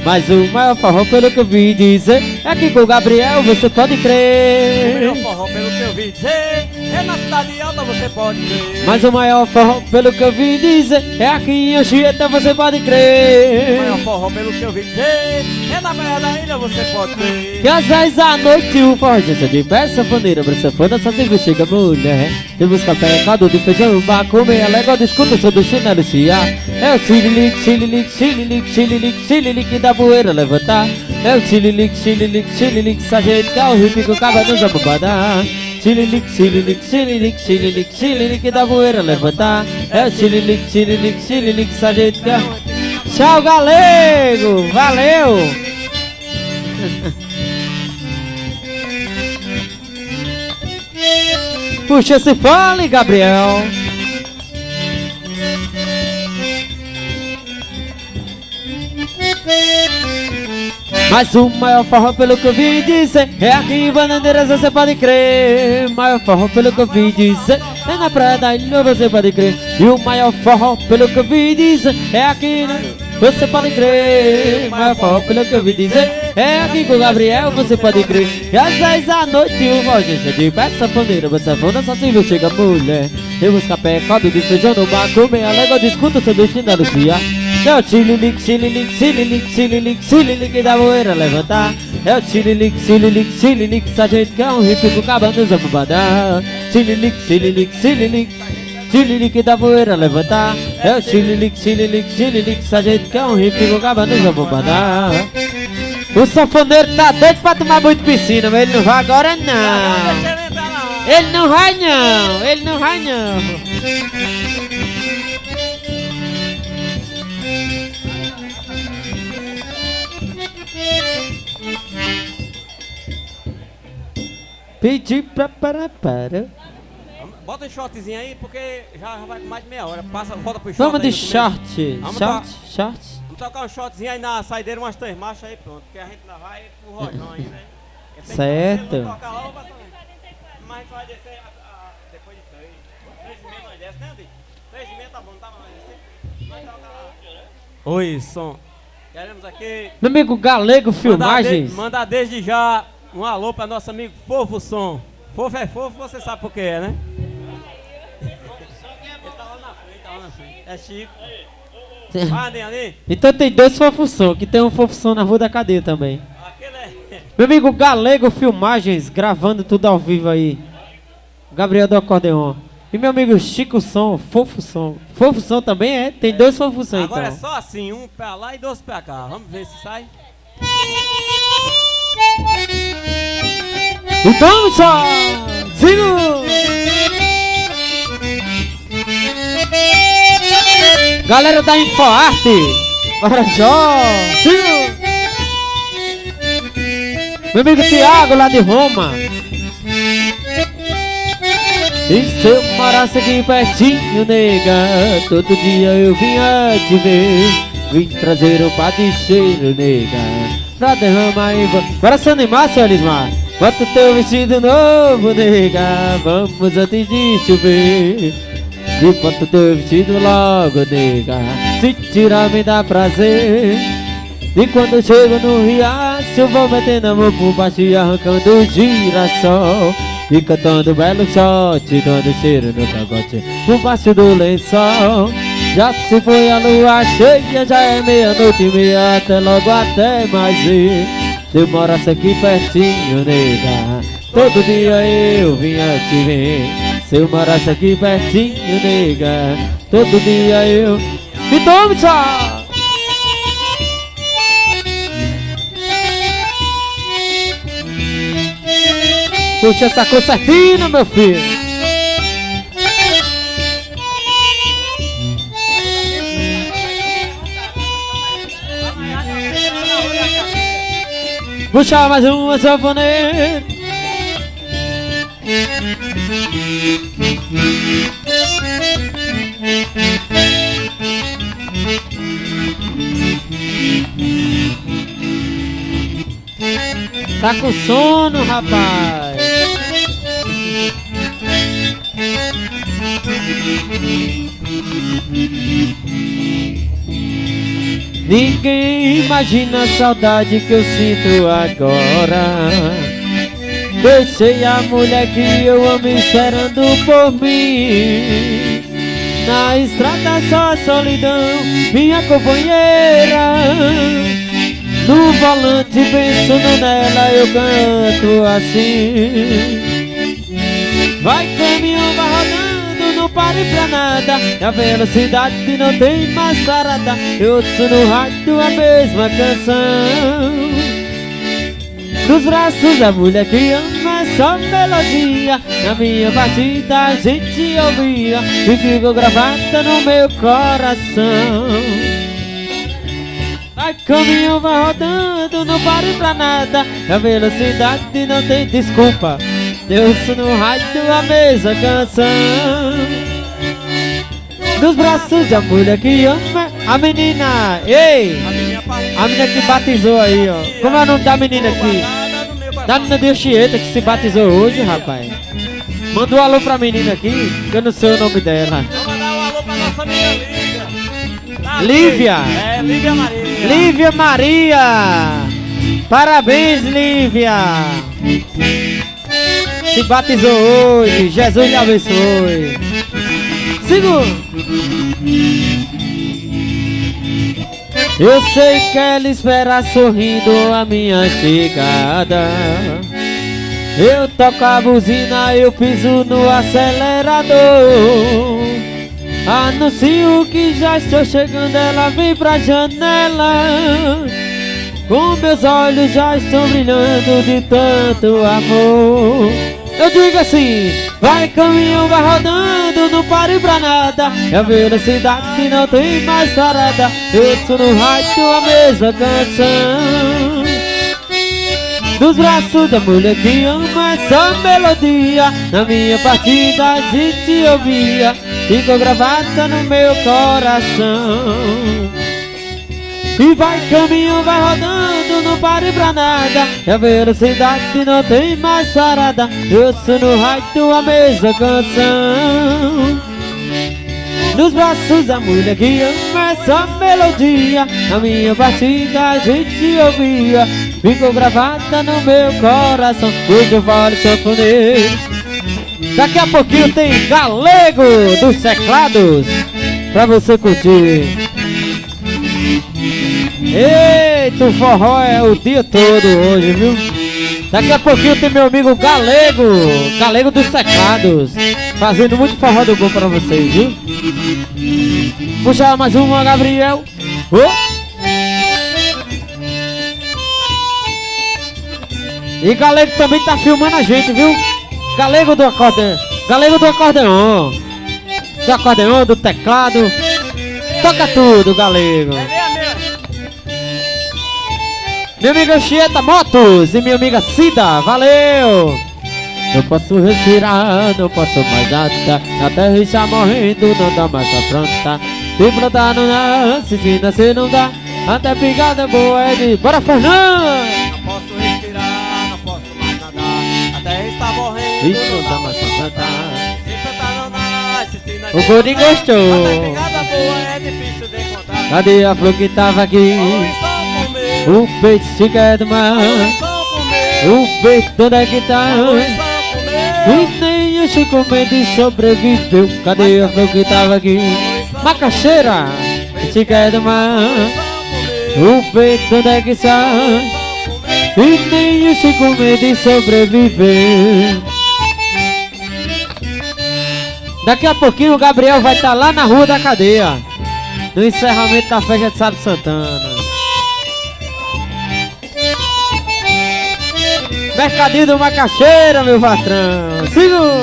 Mas o maior forró, pelo que eu vi dizer, é que com o Gabriel você pode O crer. melhor forró, pelo que eu vi dizer, é na cidade alta, você pode ver. Mas o maior forró, pelo que eu vi dizer, é aqui em Anchieta, você pode O crer. maior forró, pelo que eu vi dizer, é na praia da ilha, você pode ver. Que às 10 da noite o forró já de pé, sanfoneira, pra sanfona, só se chega mulher. De buscar pecado de feijão, baco, meia légua, discuta sobre chinelo chiar. É o xililic, xililic, xililic, xililic, xililic da poeira levantar. É o xililic, xililic, xililic, sargento, que é o rio que o cabo não sabe badar. Xililic, xililic, xililic, xililic, xililic da poeira levantar. É o xililic, xililic, xililic, sargento, que é o... Tchau, galego! Valeu! Puxa esse fole, Gabriel. Mas o maior forró, pelo que eu vi dizer, é aqui em Bananeiras, você pode crer. Maior forró, pelo que eu vi dizer, é na praia da ilha, você pode crer. E o maior forró, pelo que eu vi dizer, é aqui você pode crer. Maior forró, pelo que eu vi dizer, é aqui com o Gabriel, você pode crer. E às 10 da noite o Roger de pé, sanfoneira, você sanfona, só se chega mulher. Eu busco pé, caldo de feijão no barco, meia légua, discuto sobre chinelo chia. É o xililic, xililic, xililic, xililic, xililic da poeira levantar. É o xililic, xililic, xililic, sargento, que é um hippie com cabana usa badar. Xililic, xililic, xililic, xililic da poeira levantar. É o xililic, xililic, xililic, sargento, que é um hippie com cabana usa badar. O sanfoneiro tá doido pra tomar banho de piscina, mas ele não vai agora não. Ele não vai não, ele não vai não. Pedi pra parar. Bota um shortzinho aí, porque já vai com mais de meia hora. Passa, volta pro short. Vamos aí de no short. Vamos Short. Vamos tocar um shotzinho aí na saideira, umas 3 marchas aí, pronto. Porque a gente ainda vai pro rojão aí, né? Certo. Se não tocar logo, mas a gente vai descer depois de 3. 3h30 nós desce, né, Andy? 3h30 tá bom, tá bom. Nós toca lá. Oi, som. Queremos aqui... Meu amigo Galego Filmagens. Mandar desde já um alô pra nosso amigo Fofo Som. Fofo é fofo, você sabe por que é, né? Ele tá lá na frente, É Chico. Ali. Então tem 2 Fofusson, que tem um Fofusson na Rua da Cadeia também. Aquele é... Meu amigo Galego Filmagens, gravando tudo ao vivo aí. Gabriel do Acordeon. E meu amigo Chico Som, Fofusson. Fofusson também é? Tem 2 Fofusson então. Agora é só assim, um pra lá e 2 pra cá. Vamos ver se sai. Então, só! Sigo! Galera da InfoArte! Marajó! Sigo! Meu amigo Thiago lá de Roma! E se eu morasse aqui pertinho, nega, todo dia eu vinha te ver. Vim trazer o paticheiro, nega, pra derramar em... Bora se animar, seu Elismar! Bota o teu vestido novo, nega, vamos antes de chover. E bota o teu vestido logo, nega, se tirar me dá prazer. E quando eu chego no riacho, eu vou metendo a mão por baixo e arrancando o girassol. E cantando belo shot, dando cheiro no cagote por baixo do lençol. Já se foi a lua cheia, já é 00:30, até logo, até mais ver. Se eu morasse aqui pertinho, nega, todo dia eu vinha te ver. Se eu morasse aqui pertinho, nega, todo dia eu... E tome só! Puxa essa concertina, meu filho! Puxa mais uma sanfoneira. Tá com sono, rapaz? Ninguém imagina a saudade que eu sinto agora. Deixei a mulher que eu amo esperando por mim. Na estrada só a solidão, minha companheira. No volante pensando nela eu canto assim. Vai caminhão, vai rodando, não pare pra nada. A velocidade não tem mais parada. Eu ouço no rádio a mesma canção. Nos braços da mulher que ama é só melodia. Na minha batida a gente ouvia e ficou gravada no meu coração. Vai caminhão, vai rodando, não pare pra nada. A velocidade não tem desculpa. Eu ouço no rádio a mesma canção. Nos braços da mulher que ama a menina. Ei! A menina que batizou aí, ó. Como é o nome da menina aqui? Da menina de Anchieta que se batizou hoje, rapaz. Manda um alô pra menina aqui, que eu não sei o nome dela. Vou mandar um alô pra nossa amiga Lívia. Lívia! É, Lívia Maria. Lívia Maria! Parabéns, Lívia! Se batizou hoje, Jesus lhe abençoe. Segura! Eu sei que ela espera sorrindo a minha chegada. Eu toco a buzina, eu piso no acelerador. Anuncio que já estou chegando, ela vem pra janela. Com meus olhos já estão brilhando de tanto amor. Eu digo assim, vai caminhão, vai rodando, não pare pra nada. É a velocidade não tem mais parada. Eu ouço no rádio a mesma canção. Dos braços da mulher que ama essa melodia. Na minha partida a gente ouvia, ficou gravada no meu coração. E vai caminhão, vai rodando, não pare pra nada. E a velocidade não tem mais parada. Eu ouço no rádio a mesma canção. Nos braços da mulher que ama essa melodia. Na minha batida a gente ouvia, ficou gravada no meu coração. Hoje eu falo sanfoneiro. Daqui a pouquinho tem Galego dos Teclados pra você curtir. Eita, o forró é o dia todo hoje, viu? Daqui a pouquinho tem meu amigo Galego, Galego dos Teclados, fazendo muito forró do bom pra vocês, viu? Puxa mais uma, Gabriel. E Galego também tá filmando a gente, viu? Galego do acordeão, Galego do acordeão, do teclado. Toca tudo, Galego. Minha amiga Anchieta Motos e minha amiga Cida, valeu! Não posso respirar, não posso mais nada. A terra está morrendo, não dá mais pra plantar. Se plantar não nasce, se nascer não dá. Até pingada boa é de... Bora, Fernando! Não posso respirar, não posso mais nadar. A terra está morrendo, não dá mais pra plantar. Se plantar não nasce, se nascer O Gordinho gostou. até pingada boa é difícil de encontrar. Cadê a flor que tava aqui? O peixe que é do mar. O peixe onde é que tá? E nem o Chico Mendes sobreviveu. Cadê a flor que tava aqui? Macaxeira, peixe que é do mar. O peixe onde é que está? E nem o Chico Mendes sobreviveu. Daqui a pouquinho o Gabriel vai estar lá na Rua da Cadeia, no encerramento da festa de Sábio Santana. Mercadinho do Macaxeira, meu patrão. Segura!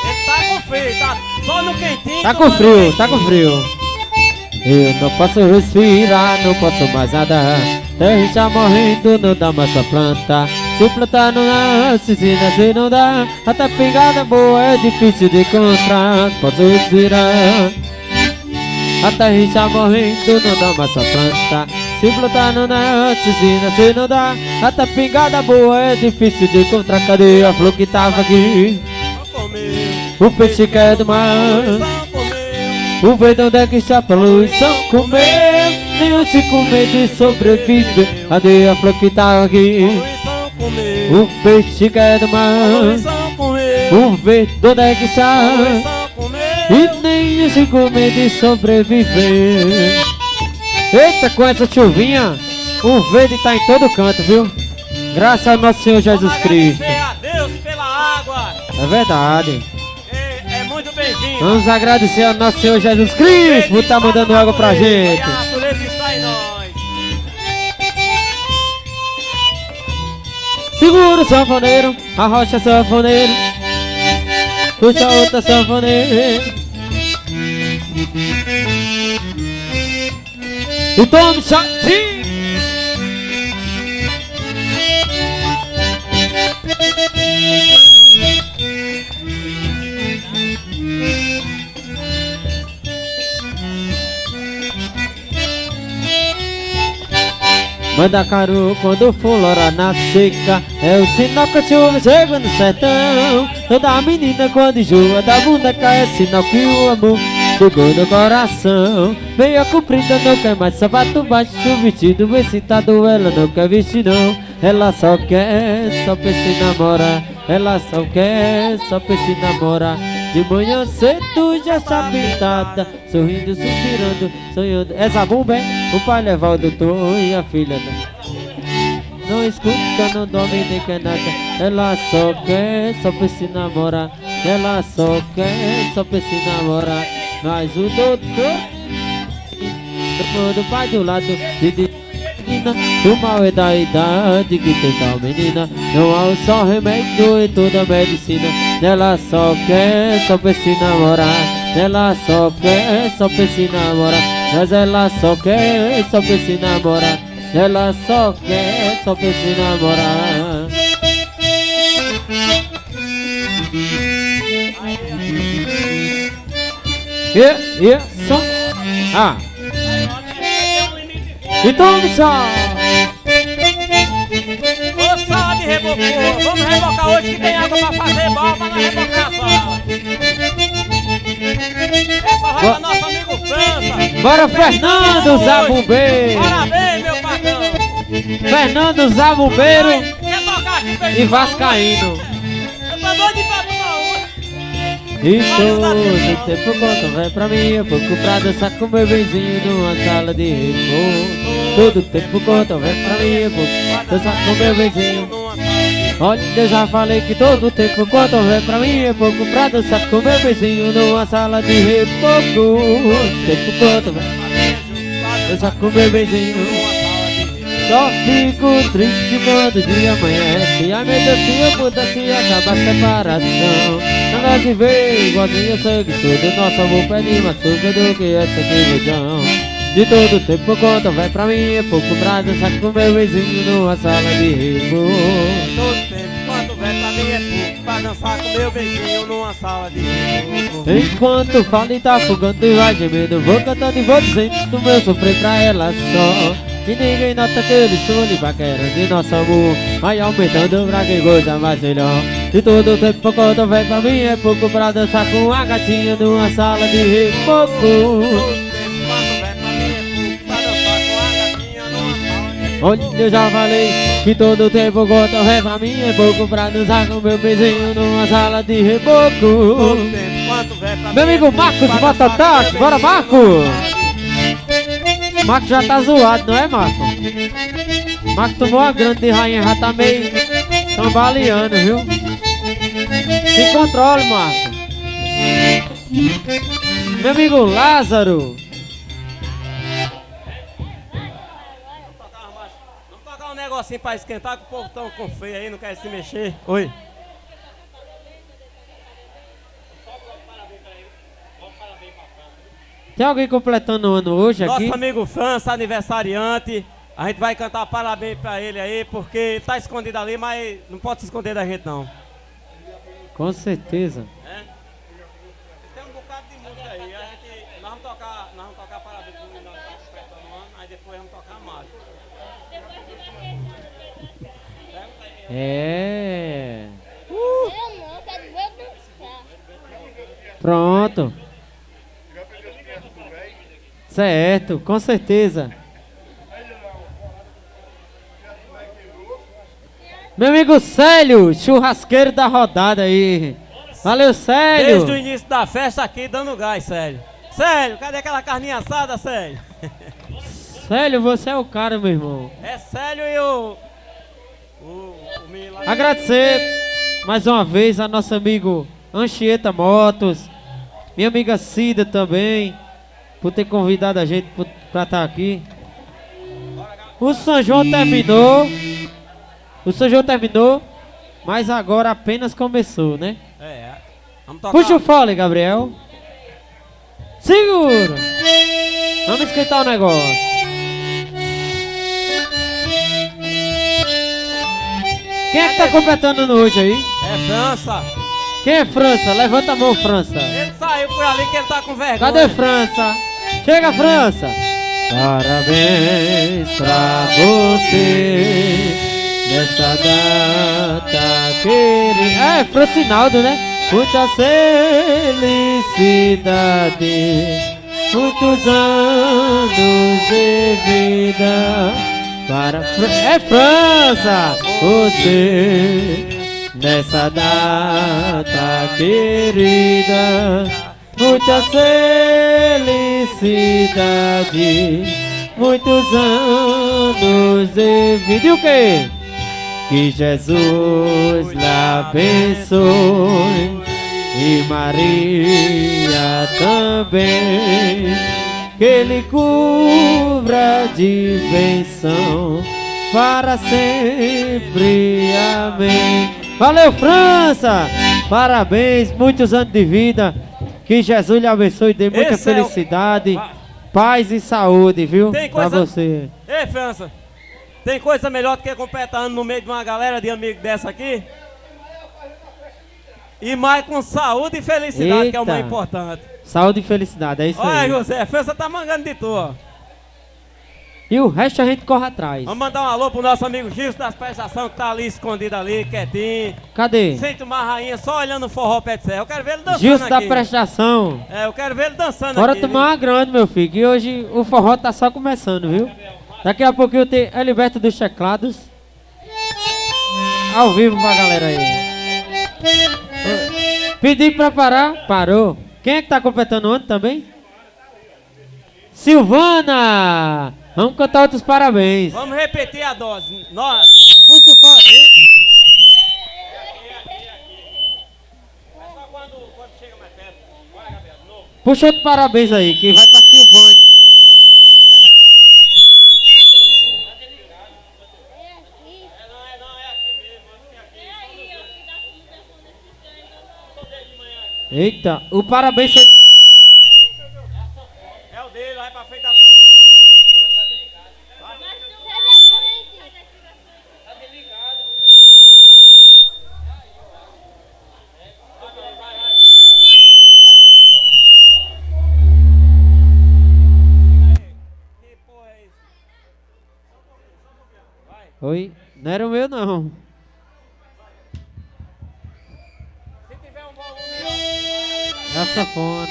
Ele tá com frio, tá só no quentinho. Tá com frio, tá com frio. Eu não posso respirar, não posso mais nadar. Terra está morrendo, não dá mais pra plantar. Se plantar não nasce, se nascer não dá. Até pingada boa é difícil de encontrar. Não posso respirar. A terra está morrendo, não dá mais pra plantar. Se plantar não nasce, se nascer não dá. Até pingada boa é difícil de encontrar. Cadê a flor que tava aqui? O peixe que é do mar. O verde onde é que está a poluição comeu. nem o se com medo de sobreviver. Cadê a flor que tá aqui? O peixe que é do mar, o verde onde é que está? E nem o se com medo de sobreviver. Eita, com essa chuvinha, o verde tá em todo canto, viu? Graças ao nosso Senhor Jesus Cristo. A Deus pela água. É verdade. É muito bem-vindo. Vamos agradecer ao nosso Senhor Jesus Cristo por estar mandando água pra gente. A natureza está em nós. Segura o sanfoneiro, arrocha sanfoneiro, puxa outra sanfoneiro. E tome shot. Manda caro quando for lora na seca, é o sinal que a chuva chega no sertão. Toda menina quando enjoa da bunda cai, é sinal que o amor chegou no coração. Meia comprida não quer mais sapato baixo, o vestido excitado ela não quer vestir não. Ela só quer, só pensa em namorar. Ela só quer, só pensa em namorar. De manhã cedo já está pintada, sorrindo, suspirando, sonhando. Essa bomba é o pai levar o doutor e a filha não escuta, não dorme nem quer nada. Ela só quer, só pensa em namorar. Ela só quer, só pensa em namorar. Mas o doutor do pai do lado menina, o mal é da idade que tem tal menina. Não há um só remédio em toda a medicina. Ela só quer, só pensa em namorar. Ela só quer, só pensa em namorar. Mas ela só quer, só pensa em namorar. Ela só quer, só pensa em namorar. Só. Ah. Então, pessoal. Ô, sala de rebocô, vamos rebocar hoje que tem água pra fazer bala pra nós rebocar a sala. Essa vai pra nosso amigo França. Bora, Fernando Zabumbeiro. Parabéns, meu patrão. Fernando Zabumbeiro Quer tocar aqui pra e Vascaíno. Eu tô doido pra tomar uma. E todo tempo quanto vai pra mim, é pouco pra dançar com meu vizinho numa sala de repouso. Todo tempo quanto vai pra mim, é pouco pra dançar com meu vizinho. Olha, eu já falei que todo tempo quanto vai pra mim, é pouco pra dançar com meu vizinho numa sala de repouso. Tempo quanto vai pra dançar com meu vizinho. Só fico triste quando o dia amanhece. Ai meu Deus, se eu pudesse acabar a separação. Não gosto de ver igualzinho sangue tudo. Nosso amor pede mais açúcar do que essa divisão. De todo tempo conta vai pra mim, é pouco pra dançar com meu vizinho numa sala de repouso. Todo tempo quanto vai pra mim, é pouco pra dançar com meu vizinho numa sala de repouso. Enquanto fala e tá afogando e vai gemendo, vou cantando e vou dizendo do meu sofrer pra ela só. E ninguém nota aquele som de paquera de nosso amor, vai aumentando pra que coisa mais melhor. De todo tempo quando vem pra mim, é pouco pra dançar com a gatinha numa sala de repouso. Todo tempo quanto vai pra mim, é pouco pra dançar com a gatinha numa sala de repouso. Olha, eu já falei que todo tempo quando vem pra mim, é pouco pra dançar com meu vizinho numa sala de repouso. Todo tempo quanto vai pra mim, Meu amigo Marcos Batatas, bora Marcos! Marcos já tá zoado, não é, Marcos? Marcos tomou uma grande de rainha, já tá meio cambaleando, viu? Se controle, Marcos. Meu amigo Lázaro. Vamos tocar um negocinho pra esquentar, que o povo tão com feio aí, não quer se mexer. Oi. Tem alguém completando o ano hoje aqui? Nosso amigo França, aniversariante. A gente vai cantar parabéns pra ele aí, porque ele tá escondido ali, mas não pode se esconder da gente não. Com certeza. É? Tem um bocado de música aí. Nós vamos tocar parabéns pro menino que tá completando o ano, aí depois vamos tocar mais. É. Eu não, quero ver dançar. Pronto. Certo, com certeza. Meu amigo Célio, churrasqueiro da rodada aí. Valeu, Célio. Desde o início da festa aqui, dando gás, Célio. Célio, cadê aquela carninha assada, Célio? Célio, você é o cara, meu irmão. É Célio e o menino lá. Agradecer mais uma vez a nosso amigo Anchieta Motos, minha amiga Cida também, por ter convidado a gente pra estar aqui. O São João terminou. Mas agora apenas começou, né? Vamos tocar. Puxa o fole, Gabriel. Segura. Vamos esquentar o negócio. Quem é que tá completando no hoje aí? É França. Quem é França? Levanta a mão, França. Ele saiu por ali que ele tá com vergonha. Cadê França? Chega, França. Parabéns pra você nessa data querida. É Francinaldo, né? Muita felicidade, muitos anos de vida para é França, você nessa data querida. Muita felicidade, muitos anos de vida. E o quê? Que Jesus lhe abençoe e Maria também, que Ele cubra de bênção para sempre. Amém. Valeu, França! Parabéns, muitos anos de vida. Que Jesus lhe abençoe e dê muita felicidade, paz e saúde, viu? Pra você. Ei, França, tem coisa melhor do que completar ano no meio de uma galera de amigos dessa aqui? E mais com saúde e felicidade. Eita. Que é o mais importante. Saúde e felicidade, é isso aí. Olha, José, a França tá mangando de tu, ó. E o resto a gente corre atrás. Vamos mandar um alô pro nosso amigo Gilson das prestações que tá ali escondido ali, quietinho. Cadê? Sente uma rainha só olhando o forró pé de serra. Eu quero ver ele dançando Gilson aqui. da prestação. É, eu quero ver ele dançando Bora aqui. Bora tomar uma grande, meu filho. E hoje o forró tá só começando, viu? Daqui a pouquinho tem Eliberto dos Teclados. Ao vivo pra galera aí. Pedi pra parar, parou. Quem é que tá completando ontem também? Silvana! Vamos cantar outros parabéns. Vamos repetir a dose. Nós. Puxa o fone. É só quando chega mais perto. Bora, Gabriel, de novo. Puxa outro parabéns aí, que vai pra Silvânia. Eita, o parabéns foi... É o dele, vai pra frente da sua fona, tá desligado. Vai. Tá desligado. Vai. Que porra é isso? Vai. Oi, não era o meu não. É a sanfona.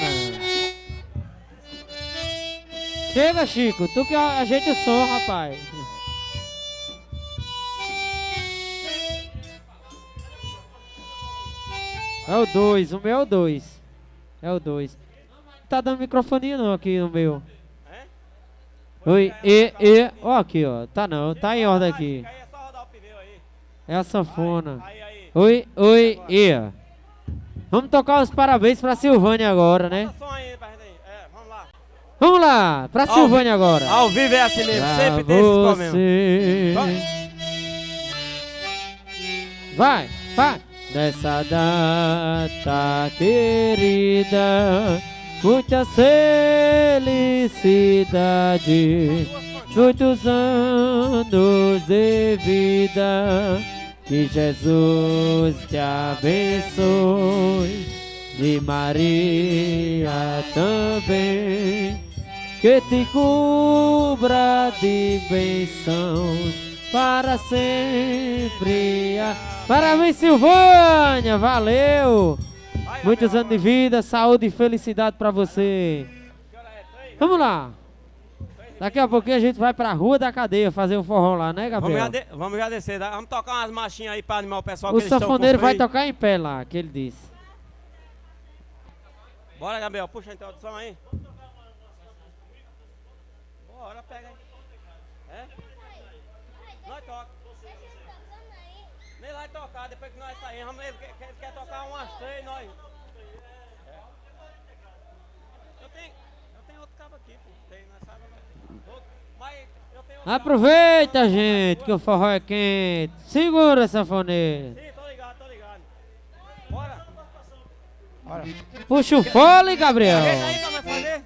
Chega, Chico, tu que ajeita o som, rapaz. É o 2, o meu é o 2. É o 2. Não tá dando microfonia não aqui no meu. Oi, ó aqui, ó. Tá não, tá em ordem aqui. É a sanfona. Oi, Vamos tocar os parabéns pra Silvânia agora, né? Vamos lá, pra Silvânia agora. Ao vivo é assim mesmo, sempre tem esses problemas. Vai. Nessa data querida, muita felicidade, muitos anos de vida. Que Jesus te abençoe e Maria também, que te cubra de bênçãos para sempre. Parabéns, Silvânia, valeu! Muitos anos de vida, saúde e felicidade para você. Vamos lá. Daqui a pouquinho a gente vai pra Rua da Cadeia fazer o forró lá, né, Gabriel? Vamos já descer. Vamos tocar umas marchinhas aí pra animar o pessoal O que eles estão com sanfoneiro vai frio. tocar em pé lá, que ele disse. Bora, Gabriel. Puxa a introdução aí. Bora, pega aí. É? Nós toca. Nem vai tocar, depois que nós saímos. Ele quer tocar umas 3, nós... Eu tenho outro cabo aqui, pô. Tem, nós sabemos. Mas eu tenho outro Aproveita, gente, que o forró é quente. Segura, sanfoneiro. Sim, tô ligado. Bora. Bora. Puxa o fole, Gabriel. Ajeita aí pra nós fazer.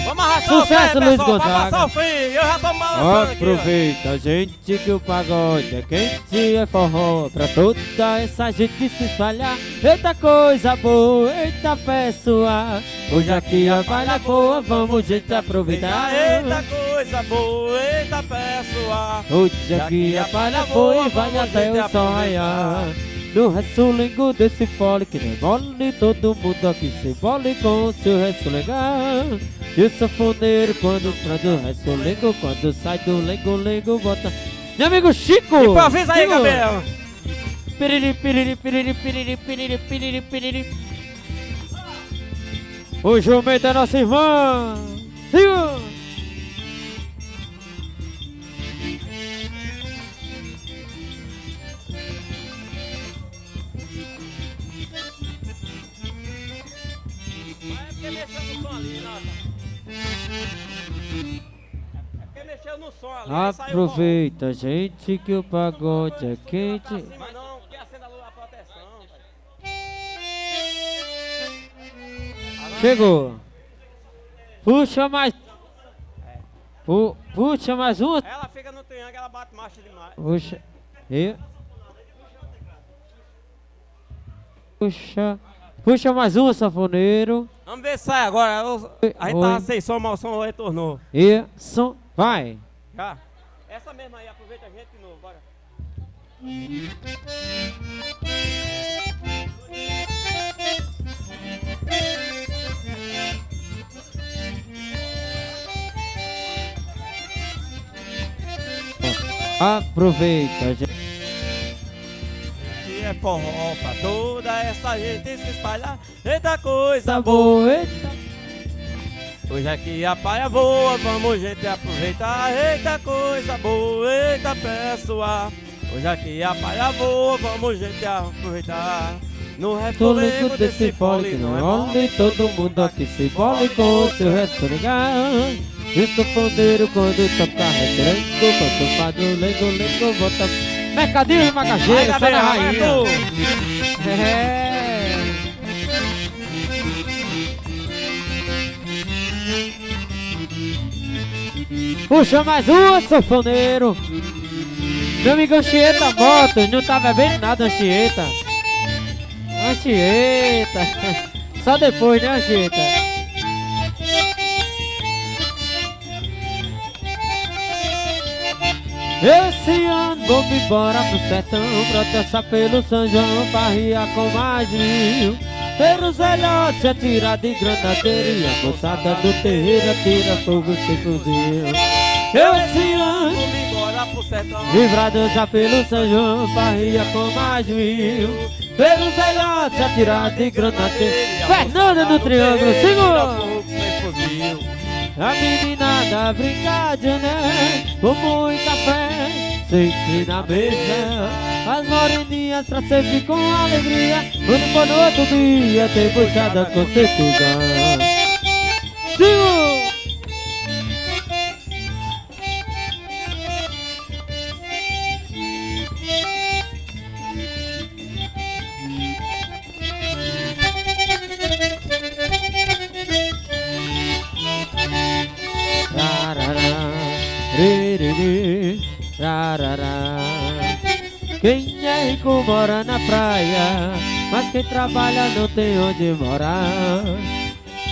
Vamos arrastar Sucesso, o pé, Luiz pessoal, pra Gonzaga. passar o fim. Eu já tô balançando aqui, ó. Aproveita, gente, que o pagode é quente, é forró pra toda essa gente se espalhar. Eita coisa boa, eita pessoal. Hoje aqui a palha boa, vamos gente aproveitar. Eita coisa boa, eita pessoal. Hoje aqui a palha boa e vai até o sol raiar. No ressolengo desse fole que não é mole, todo mundo aqui se bole com o seu ressolengar. E o sanfoneiro quando traz o ressolengo, quando sai do lengo, bota... Meu amigo Chico! Improvisa aí, Segura. Gabriel. Piriri, piriri, piriri, piriri, piriri, piriri, piriri. O jumento é nossa irmã! Segura! Mas é porque mexeu no som ali, Nata. É porque mexeu no som ali, aí saiu o Aproveita, gente, que o pagode é quente. som. Mas não, porque acenda a luz da proteção, pai. Chegou. Puxa mais. Puxa mais uma. Ela fica no triângulo, ela bate marcha demais. Puxa. E. Puxa. Puxa mais uma, sanfoneiro. Vamos ver se sai agora. A gente Oi. tava sem som, mas o som retornou. E. Som. Vai. Já. Essa mesma aí, aproveita a gente de novo, bora. Aproveita, gente. Que é forró pra toda essa gente se espalhar. Eita coisa Tá boa. boa, eita. Hoje aqui a paia voa, vamos gente aproveitar. Eita coisa boa, eita pessoal. Hoje aqui a paia voa, vamos gente aproveitar. No Toleco desse fole que não é mole, todo mundo aqui se bole com o seu ressolengar. E o sanfoneiro quando toca retranco, quando faz o lengo, bota... Mercadinho e Macaxeira, só na rainha. É. Puxa mais uma, sanfoneiro. Meu amigo Anchieta Moto, não tá bebendo nada, Anchieta. Anchieta. Só depois, né, Anchieta? Esse ano vou me embora pro sertão pra dançar pelo São João, farria com mais mil. Pelos velhotes se atirar de granadeira e a moçada do terreiro atira fogo sem fuzil. Eu esse ano Vamos embora pro sertão. livrar dançar pelo São João, farria com mais mil. Pelos velhotes se atirar de granadeira. Fernanda no Triângulo, segura! A meninada brincar de né, com muita fé, sempre na mesa. As moreninhas pra sempre com alegria, quando for no outro dia tem puxada com certeza. Sigo! Quem é rico mora na praia, mas quem trabalha não tem onde morar.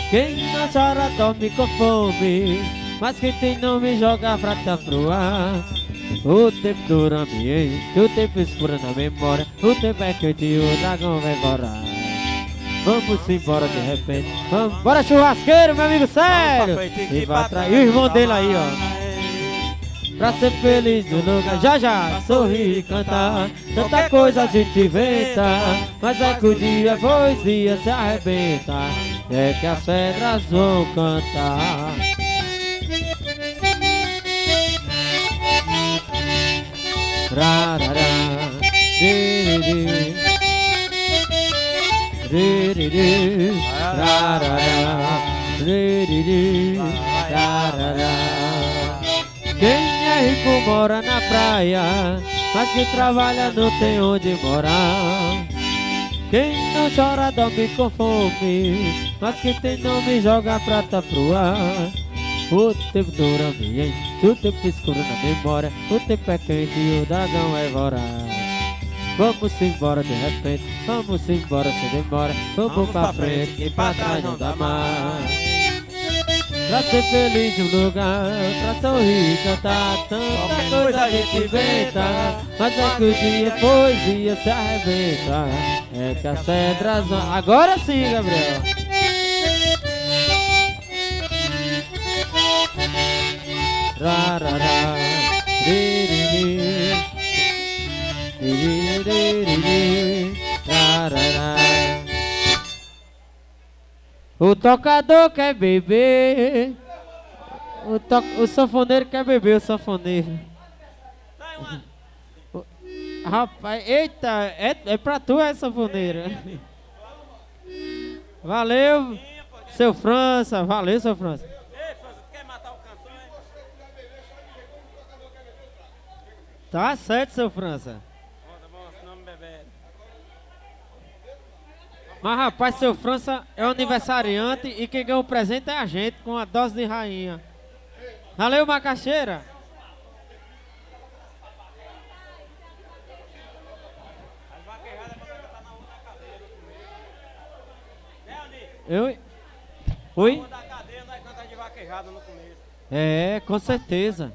Quem não chora dorme com fome, mas quem tem nome joga prata pro ar. O tempo dura ambiente, o tempo escuro na memória, o tempo é quente e o dragão vai embora. Vamos embora de repente. Vamos. Bora churrasqueiro, meu amigo sério. E pra trás. E o irmão dele aí, ó. Pra ser feliz no lugar. Já já, sorrir e cantar. Tanta coisa a gente inventa. Mas é que o dia, poesia se arrebenta. É que as pedras vão cantar. Rarará, ririri, ririri, rarará, ririri, rarará. Quem é rico mora na praia, mas quem trabalha não tem onde morar. Quem não chora dorme com fome, mas quem tem nome joga prata pro ar. O tempo dura ambiente, o tempo escuro na memória. O tempo é quente e o dragão é voraz. Vamos embora de repente, vamos embora sem demora. Vamos pra frente que pra trás não dá mais. Pra ser feliz no lugar, pra sorrir e cantar. Tanta coisa a gente inventa, mas é que o dia poesia se arrebenta. É que as pedras vão... Agora sim, Gabriel. Rarará, ririri, ririri, rarará. O tocador quer beber, o sanfoneiro quer beber, o sanfoneiro. Rapaz, eita, é pra tu essa sanfoneira. Valeu, seu França, valeu, seu França. Ei, França, tu quer matar o cantor, hein? Tá certo, seu França. Bom, senão me beber. Mas rapaz, seu França é o aniversariante e quem ganhou o presente é a gente, com a dose de rainha. Valeu, macaxeira. As vaquejadas pra cantar na outra cadeia no começo. Né, Oni? Eu... Oi? Na outra cadeia nós cantamos de vaquejada no começo. É, com certeza.